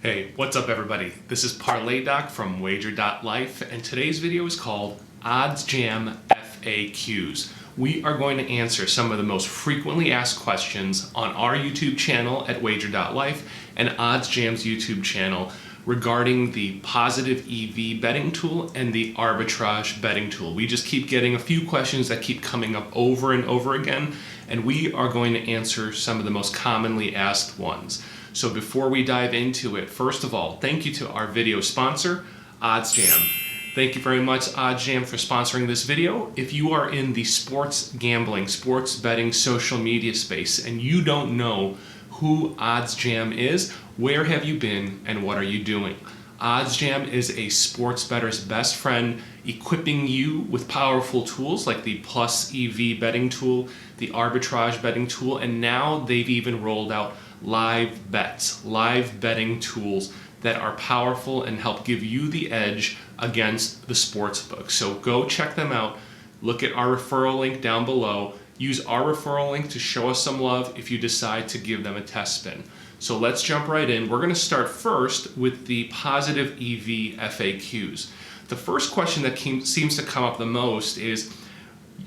Hey, what's up everybody? This is Parlay Doc from Wager.life, and today's video is called OddsJam FAQs. We are going to answer some of the most frequently asked questions on our YouTube channel at Wager.life and OddsJam's YouTube channel regarding the positive EV betting tool and the arbitrage betting tool. We just keep getting a few questions that keep coming up over and over again, and we are going to answer some of the most commonly asked ones. So before we dive into it, first of all, thank you to our video sponsor, OddsJam. Thank you very much, OddsJam, for sponsoring this video. If you are in the sports gambling, sports betting, social media space, and you don't know who OddsJam is, where have you been and what are you doing? OddsJam is a sports bettor's best friend, equipping you with powerful tools like the plus EV betting tool, the arbitrage betting tool, and now they've even rolled out live bets, live betting tools that are powerful and help give you the edge against the sportsbook. So go check them out. Look at our referral link down below. Use our referral link to show us some love if you decide to give them a test spin. So let's jump right in. We're going to start first with the positive EV FAQs. The first question that seems to come up the most is,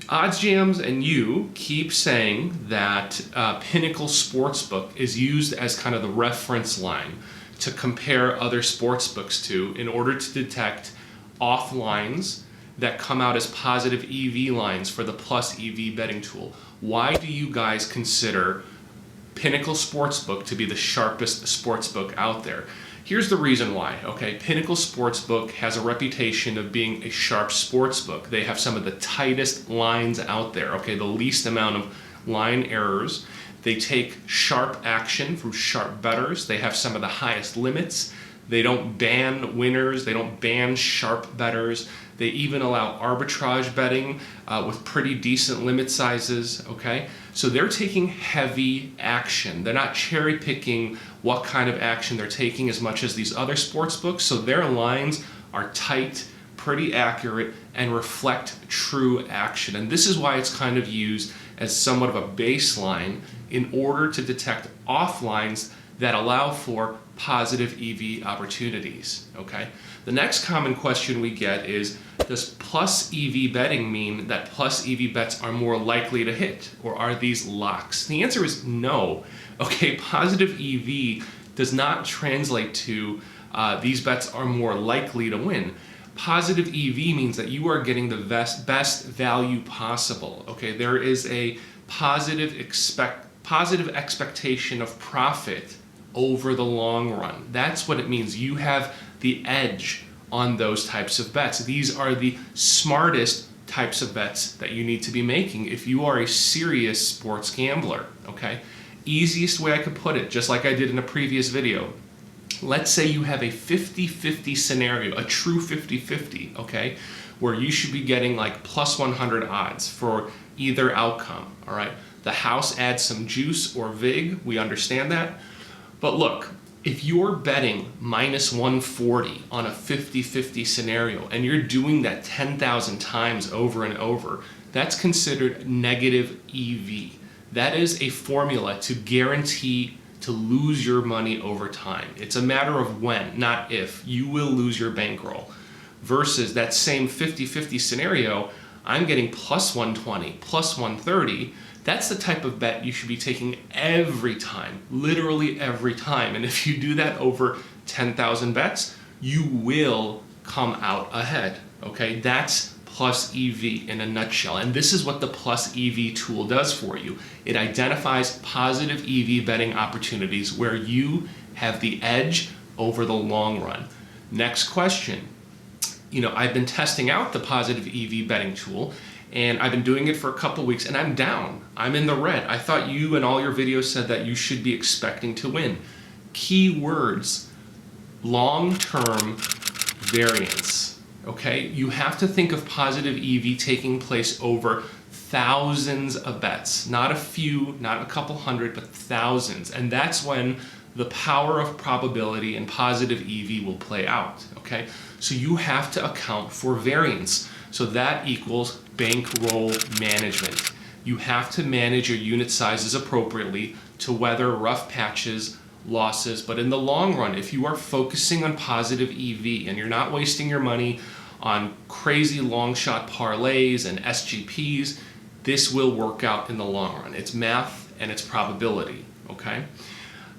OddsJams and you keep saying that Pinnacle Sportsbook is used as kind of the reference line to compare other sportsbooks to in order to detect off lines that come out as positive EV lines for the plus EV betting tool. Why do you guys consider Pinnacle Sportsbook to be the sharpest sportsbook out there? Here's the reason why, okay? Pinnacle Sportsbook has a reputation of being a sharp sportsbook. They have some of the tightest lines out there, okay? The least amount of line errors. They take sharp action from sharp bettors. They have some of the highest limits. They don't ban winners. They don't ban sharp bettors. They even allow arbitrage betting with pretty decent limit sizes, okay? So they're taking heavy action. They're not cherry picking what kind of action they're taking as much as these other sports books. So their lines are tight, pretty accurate, and reflect true action. And this is why it's kind of used as somewhat of a baseline in order to detect off lines that allow for positive EV opportunities, okay? The next common question we get is, does plus EV betting mean that plus EV bets are more likely to hit, or are these locks? The answer is no, okay? Positive EV does not translate to these bets are more likely to win. Positive EV means that you are getting the best value possible, okay? There is a positive expectation of profit over the long run. That's what it means. You have the edge on those types of bets. These are the smartest types of bets that you need to be making if you are a serious sports gambler, okay? Easiest way I could put it, just like I did in a previous video. Let's say you have a 50-50 scenario, a true 50-50, okay? Where you should be getting like plus 100 odds for either outcome, all right? The house adds some juice or vig, we understand that. But look, if you're betting minus 140 on a 50-50 scenario and you're doing that 10,000 times over and over, that's considered negative EV. That is a formula to guarantee to lose your money over time. It's a matter of when, not if. You will lose your bankroll. Versus that same 50-50 scenario, I'm getting plus 120, plus 130. That's the type of bet you should be taking every time, literally every time. And if you do that over 10,000 bets, you will come out ahead, okay? That's plus EV in a nutshell. And this is what the plus EV tool does for you. It identifies positive EV betting opportunities where you have the edge over the long run. Next question. You know, I've been testing out the positive EV betting tool, and I've been doing it for a couple weeks, and I'm down. I'm in the red. I thought you and all your videos said that you should be expecting to win. Key words, long-term variance, okay? You have to think of positive EV taking place over thousands of bets. Not a few, not a couple hundred, but thousands. And that's when the power of probability and positive EV will play out, okay? So you have to account for variance. So that equals bankroll management. You have to manage your unit sizes appropriately to weather rough patches losses. But in the long run, if you are focusing on positive EV and you're not wasting your money on crazy long shot parlays and SGPs, this will work out in the long run. It's math and it's probability, okay?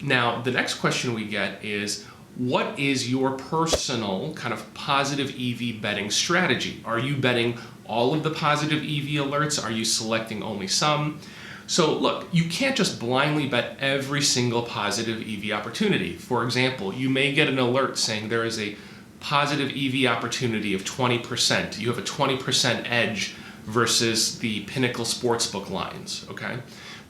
Now, the next question we get is, what is your personal kind of positive EV betting strategy? Are you betting all of the positive EV alerts? Are you selecting only some? So look, you can't just blindly bet every single positive EV opportunity. For example, you may get an alert saying there is a positive EV opportunity of 20%. You have a 20% edge versus the Pinnacle Sportsbook lines, okay?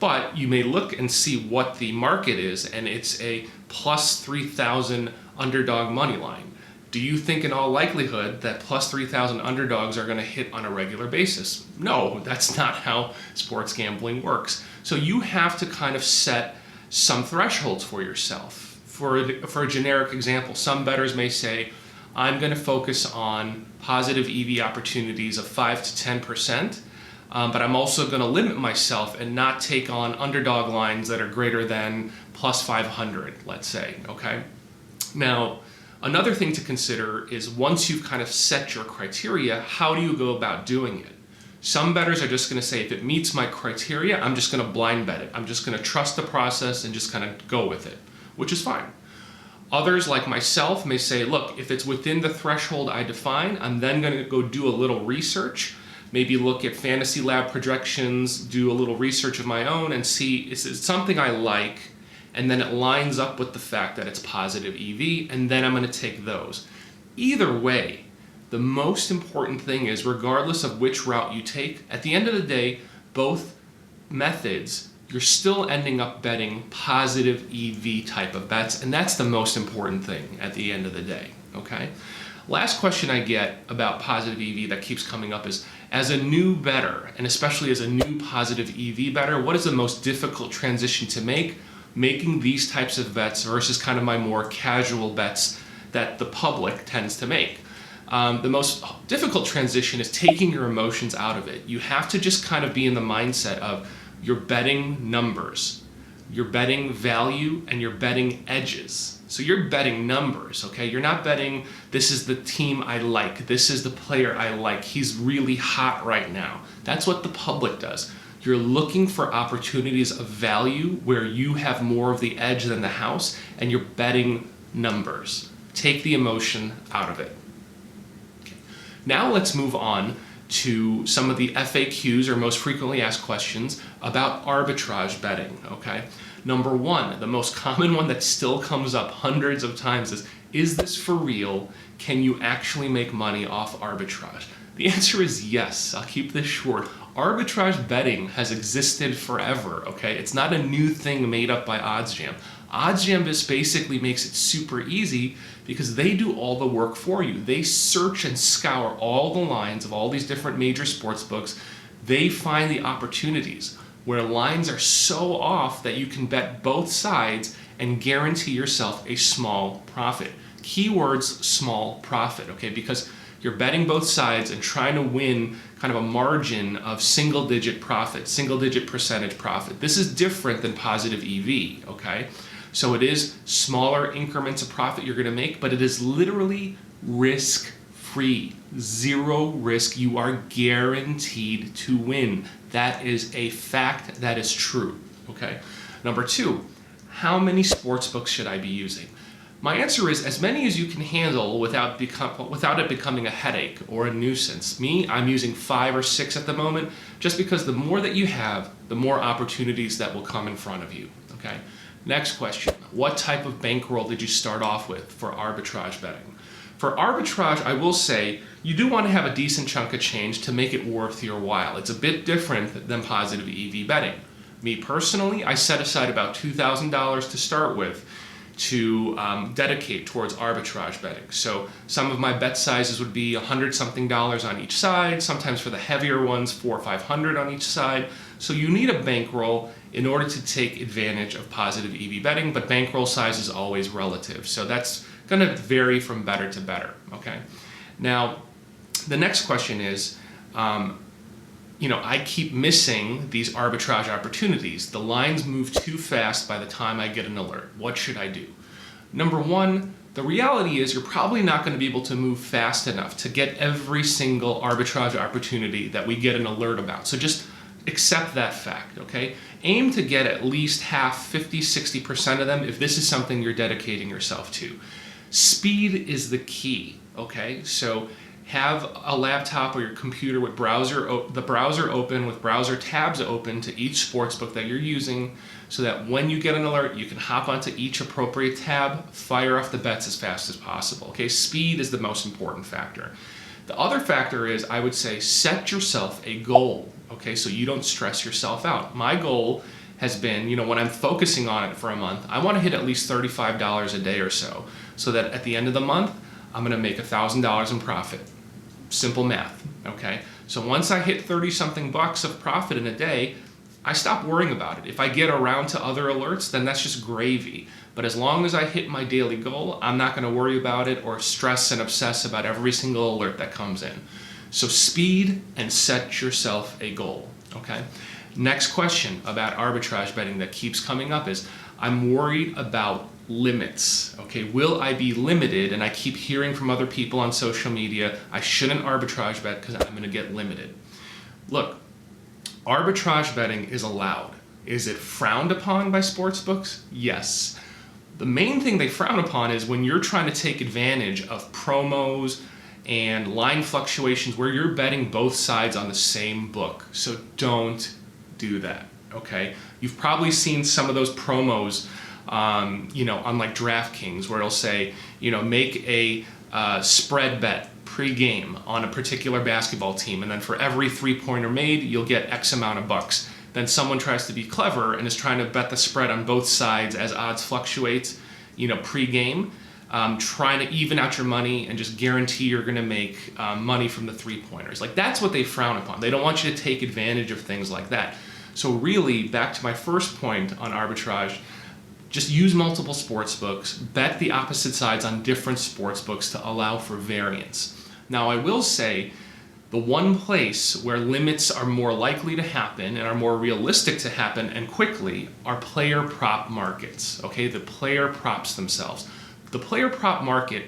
But you may look and see what the market is, and it's a plus 3,000 underdog money line. Do you think in all likelihood that plus 3,000 underdogs are going to hit on a regular basis? No, that's not how sports gambling works. So you have to kind of set some thresholds for yourself. For a generic example, some bettors may say, I'm going to focus on positive EV opportunities of 5 to 10%, but I'm also going to limit myself and not take on underdog lines that are greater than plus 500, let's say, okay? Now, another thing to consider is once you've kind of set your criteria, how do you go about doing it? Some bettors are just going to say, if it meets my criteria, I'm just going to blind bet it. I'm just going to trust the process and just kind of go with it, which is fine. Others, like myself, may say, look, if it's within the threshold I define, I'm then going to go do a little research, maybe look at Fantasy Lab projections, do a little research of my own and see, is it something I like? And then it lines up with the fact that it's positive EV, and then I'm going to take those. Either way, the most important thing is, regardless of which route you take, at the end of the day, both methods, you're still ending up betting positive EV type of bets, and that's the most important thing at the end of the day, okay? Last question I get about positive EV that keeps coming up is, as a new bettor, and especially as a new positive EV bettor, what is the most difficult transition to make, making these types of bets versus kind of my more casual bets that the public tends to make? The most difficult transition is taking your emotions out of it. You have to just kind of be in the mindset of, you're betting numbers, you're betting value, and you're betting edges. So you're betting numbers, okay? You're not betting, this is the team I like, this is the player I like, he's really hot right now. That's what the public does. You're looking for opportunities of value where you have more of the edge than the house, and you're betting numbers. Take the emotion out of it. Okay. Now let's move on to some of the FAQs, or most frequently asked questions, about arbitrage betting, okay? Number one, the most common one that still comes up hundreds of times is this for real? Can you actually make money off arbitrage? The answer is yes. I'll keep this short. Arbitrage betting has existed forever, okay? It's not a new thing made up by OddsJam. OddsJam just basically makes it super easy because they do all the work for you. They search and scour all the lines of all these different major sports books. They find the opportunities where lines are so off that you can bet both sides and guarantee yourself a small profit. Keywords, small profit, okay? Because you're betting both sides and trying to win kind of a margin of single-digit profit, single-digit percentage profit. This is different than positive EV, okay? So it is smaller increments of profit you're gonna make, but it is literally risk-free, zero risk. You are guaranteed to win. That is a fact, that is true, okay? Number two, how many sports books should I be using? My answer is as many as you can handle without it becoming a headache or a nuisance. Me, I'm using 5 or 6 at the moment, just because the more that you have, the more opportunities that will come in front of you, okay? Next question, what type of bankroll did you start off with for arbitrage betting? For arbitrage, I will say, you do want to have a decent chunk of change to make it worth your while. It's a bit different than positive EV betting. Me personally, I set aside about $2,000 to start with to dedicate towards arbitrage betting. So some of my bet sizes would be $100-something on each side, sometimes for the heavier ones, $400 or $500 on each side. So you need a bankroll in order to take advantage of positive EV betting, but bankroll size is always relative. So that's gonna vary from bettor to bettor, okay? Now, the next question is, I keep missing these arbitrage opportunities. The lines move too fast by the time I get an alert. What should I do? Number one, the reality is you're probably not going to be able to move fast enough to get every single arbitrage opportunity that we get an alert about. So just accept that fact, okay? Aim to get at least half, 50, 60% of them if this is something you're dedicating yourself to. Speed is the key, okay? So have a laptop or your computer with the browser open with browser tabs open to each sportsbook that you're using so that when you get an alert, you can hop onto each appropriate tab, fire off the bets as fast as possible, okay? Speed is the most important factor. The other factor is, I would say, set yourself a goal, okay? So you don't stress yourself out. My goal has been, when I'm focusing on it for a month, I want to hit at least $35 a day or so that at the end of the month, I'm going to make $1,000 in profit. Simple math, okay? So once I hit 30-something bucks of profit in a day, I stop worrying about it. If I get around to other alerts, then that's just gravy. But as long as I hit my daily goal, I'm not going to worry about it or stress and obsess about every single alert that comes in. So speed and set yourself a goal, okay? Next question about arbitrage betting that keeps coming up is, I'm worried about limits, okay? Will I be limited? And I keep hearing from other people on social media, I shouldn't arbitrage bet because I'm going to get limited. Look, arbitrage betting is allowed. Is it frowned upon by sportsbooks? Yes. The main thing they frown upon is when you're trying to take advantage of promos and line fluctuations where you're betting both sides on the same book. So don't do that, okay? You've probably seen some of those promos on like DraftKings where it'll say, make a spread bet pre-game on a particular basketball team, and then for every 3-pointer made, you'll get X amount of bucks. Then someone tries to be clever and is trying to bet the spread on both sides as odds fluctuate, pre-game, trying to even out your money and just guarantee you're going to make money from the 3-pointers. Like, that's what they frown upon. They don't want you to take advantage of things like that. So really, back to my first point on arbitrage, just use multiple sports books, bet the opposite sides on different sports books to allow for variance. Now, I will say the one place where limits are more likely to happen and are more realistic to happen and quickly are player prop markets, okay? The player props themselves. The player prop market,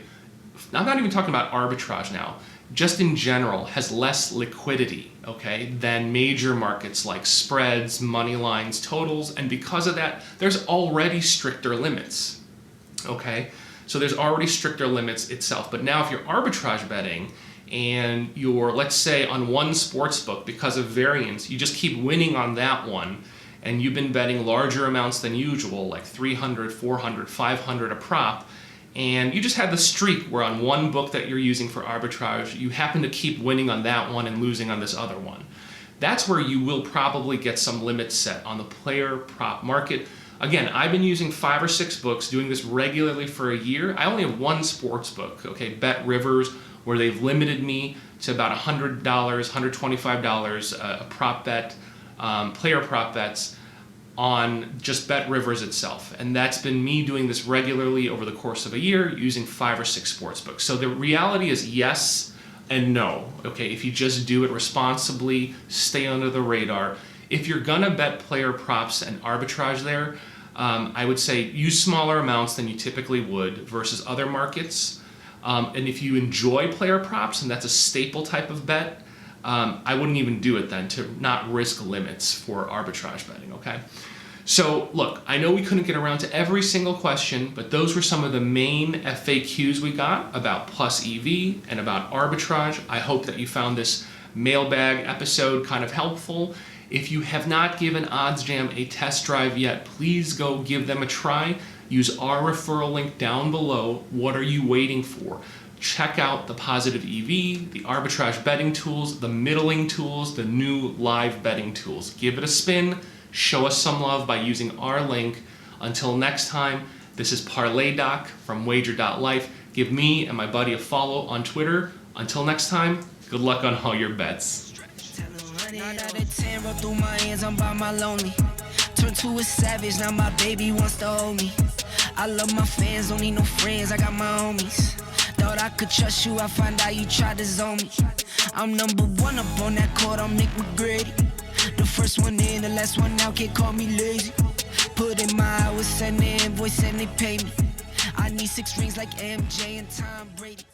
I'm not even talking about arbitrage now, just in general has less liquidity, okay, than major markets like spreads, money lines, totals, and because of that, there's already stricter limits, okay? So there's already stricter limits itself. But now if you're arbitrage betting and you're, let's say, on one sports book, because of variance, you just keep winning on that one, and you've been betting larger amounts than usual, like 300, 400, 500 a prop, and you just had the streak where on one book that you're using for arbitrage, you happen to keep winning on that one and losing on this other one. That's where you will probably get some limits set on the player prop market. Again, I've been using 5 or 6 books, doing this regularly for a year. I only have one sports book, okay, Bet Rivers, where they've limited me to about $100, $125 a prop bet, player prop bets, on just Bet Rivers itself. And that's been me doing this regularly over the course of a year using 5 or 6 sports books. So the reality is yes and no, okay? If you just do it responsibly, stay under the radar. If you're gonna bet player props and arbitrage there, I would say use smaller amounts than you typically would versus other markets. And if you enjoy player props and that's a staple type of bet, I wouldn't even do it then to not risk limits for arbitrage betting, okay? So look, I know we couldn't get around to every single question, but those were some of the main FAQs we got about plus EV and about arbitrage. I hope that you found this mailbag episode kind of helpful. If you have not given OddsJam a test drive yet, please go give them a try. Use our referral link down below. What are you waiting for? Check out the positive EV, the arbitrage betting tools, the middling tools, the new live betting tools. Give it a spin. Show us some love by using our link. Until next time, this is Parlay Doc from wager.life. Give me and my buddy a follow on Twitter. Until next time, good luck on all your bets. Turn to a savage, now my baby wants to hold me. I love my fans, don't need no friends, I got my homies. Thought I could trust you, I find out you tried to zone me. I'm number one up on that court, I'm Nick McGrady. The first one in, the last one out, can't call me lazy. Put in my hours, send the invoice and they pay me. I need 6 rings like MJ and Tom Brady.